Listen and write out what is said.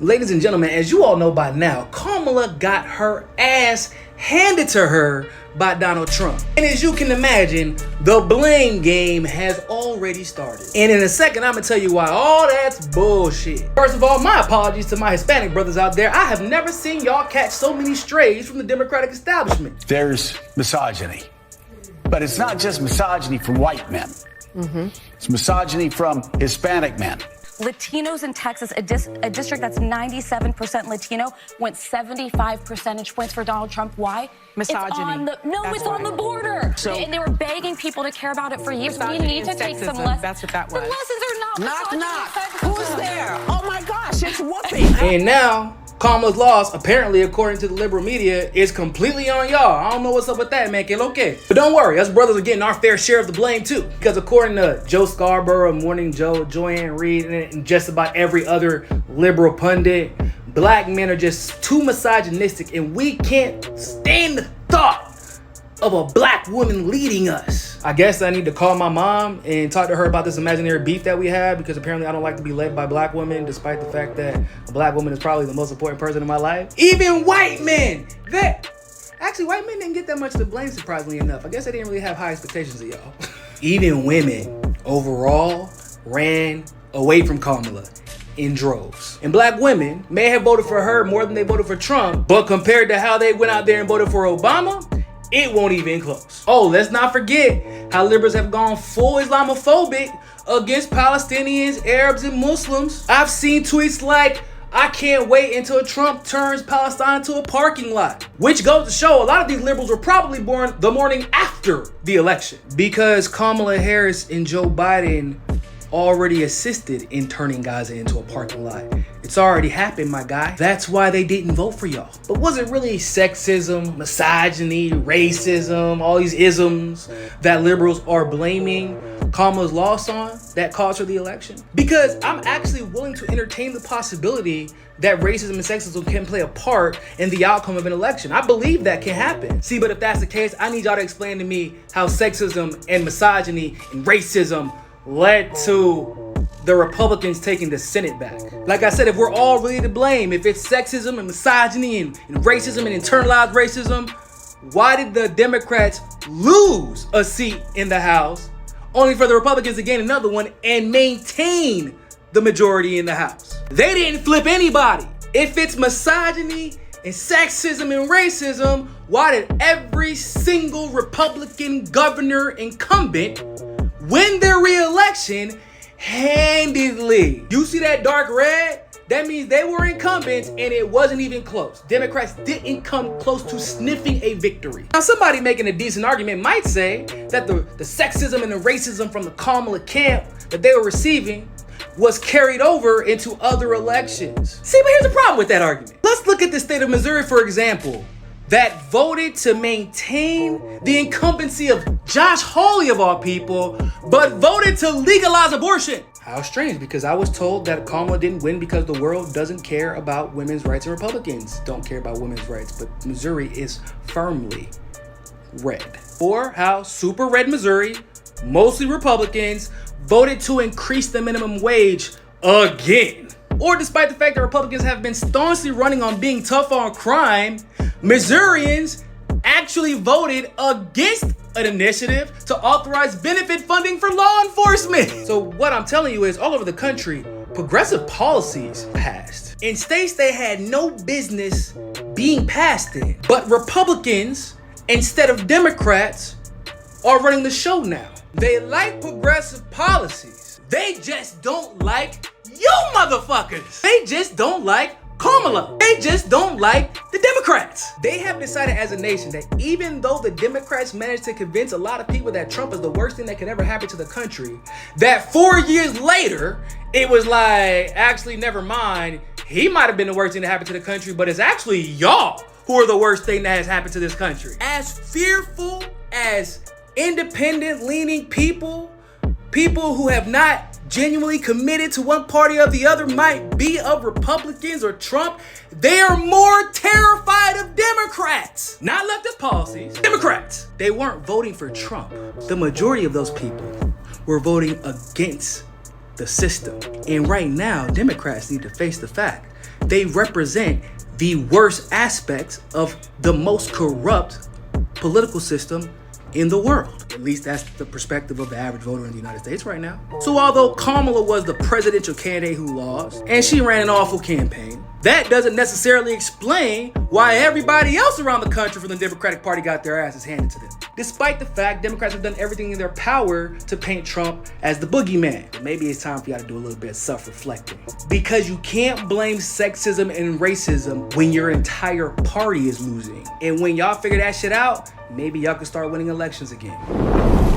Ladies and gentlemen, as you all know by now, Kamala got her ass handed to her by Donald Trump. And as you can imagine, the blame game has already started. And in a second, I'm gonna tell you why all that's bullshit. First of all, my apologies to my Hispanic brothers out there. I have never seen y'all catch so many strays from the Democratic establishment. There's misogyny. But it's not just misogyny from white men. It's misogyny from Hispanic men. Latinos in Texas, a district that's 97% Latino, went 75 percentage points for Donald Trump. Why? Misogyny. It's on the border. And they were begging people to care about it for years. We need to take some lessons. That's what that was. The lessons are not Knock, misogyny, knock. sexism. Who's there? Oh my gosh, it's whooping. And now, Kamala's loss, apparently according to the liberal media, is completely on y'all. I don't know what's up with that, man. Que lo que. But don't worry, us brothers are getting our fair share of the blame too. Because according to Joe Scarborough, Morning Joe, Joanne Reed, and just about every other liberal pundit, black men are just too misogynistic, and we can't stand the thought of a black woman leading us. I guess I need to call my mom and talk to her about this imaginary beef that we have, because apparently I don't like to be led by black women, despite the fact that a black woman is probably the most important person in my life. Even white men! Actually, white men didn't get that much to blame, surprisingly enough. I guess I didn't really have high expectations of y'all. Even women, overall, ran away from Kamala in droves. And black women may have voted for her more than they voted for Trump, but compared to how they went out there and voted for Obama, it won't even close. Oh, let's not forget how liberals have gone full Islamophobic against Palestinians, Arabs, and Muslims. I've seen tweets like, I can't wait until Trump turns Palestine into a parking lot. Which goes to show a lot of these liberals were probably born the morning after the election, because Kamala Harris and Joe Biden already assisted in turning Gaza into a parking lot. It's already happened, my guy. That's why they didn't vote for y'all. But was it really sexism, misogyny, racism, all these isms that liberals are blaming Kamala's loss on that caused her the election? Because I'm actually willing to entertain the possibility that racism and sexism can play a part in the outcome of an election. I believe that can happen. See, but if that's the case, I need y'all to explain to me how sexism and misogyny and racism led to the Republicans taking the Senate back. Like I said, if we're all really to blame, if it's sexism and misogyny and racism and internalized racism, why did the Democrats lose a seat in the House only for the Republicans to gain another one and maintain the majority in the House? They didn't flip anybody. If it's misogyny and sexism and racism, why did every single Republican governor incumbent win their re-election handedly? You see that dark red? That means they were incumbents and it wasn't even close. Democrats didn't come close to sniffing a victory. Now, somebody making a decent argument might say that the sexism and the racism from the Kamala camp that they were receiving was carried over into other elections. See, but here's the problem with that argument. Let's look at the state of Missouri, for example, that voted to maintain the incumbency of Josh Hawley of all people, but voted to legalize abortion. How strange, because I was told that Kamala didn't win because the world doesn't care about women's rights and Republicans don't care about women's rights, but Missouri is firmly red. Or how super red Missouri, mostly Republicans, voted to increase the minimum wage again. Or despite the fact that Republicans have been staunchly running on being tough on crime, Missourians actually voted against an initiative to authorize benefit funding for law enforcement. So what I'm telling you is all over the country, progressive policies passed in states they had no business being passed in. But Republicans, instead of Democrats, are running the show now. They like progressive policies. They just don't like you motherfuckers. They just don't like Kamala. They just don't like the Democrats. They have decided as a nation that even though the Democrats managed to convince a lot of people that Trump is the worst thing that could ever happen to the country, that 4 years later, it was like, actually, never mind. He might have been the worst thing that happened to the country, but it's actually y'all who are the worst thing that has happened to this country. As fearful as independent-leaning people who have not genuinely committed to one party or the other might be of Republicans or Trump, they are more terrified of Democrats. Not leftist policies, Democrats. They weren't voting for Trump. The majority of those people were voting against the system. And right now, Democrats need to face the fact they represent the worst aspects of the most corrupt political system in the world. At least that's the perspective of the average voter in the United States right now. So although Kamala was the presidential candidate who lost, and she ran an awful campaign, that doesn't necessarily explain why everybody else around the country from the Democratic Party got their asses handed to them. Despite the fact Democrats have done everything in their power to paint Trump as the boogeyman. But maybe it's time for y'all to do a little bit of self-reflecting. Because you can't blame sexism and racism when your entire party is losing. And when y'all figure that shit out, maybe y'all can start winning elections again.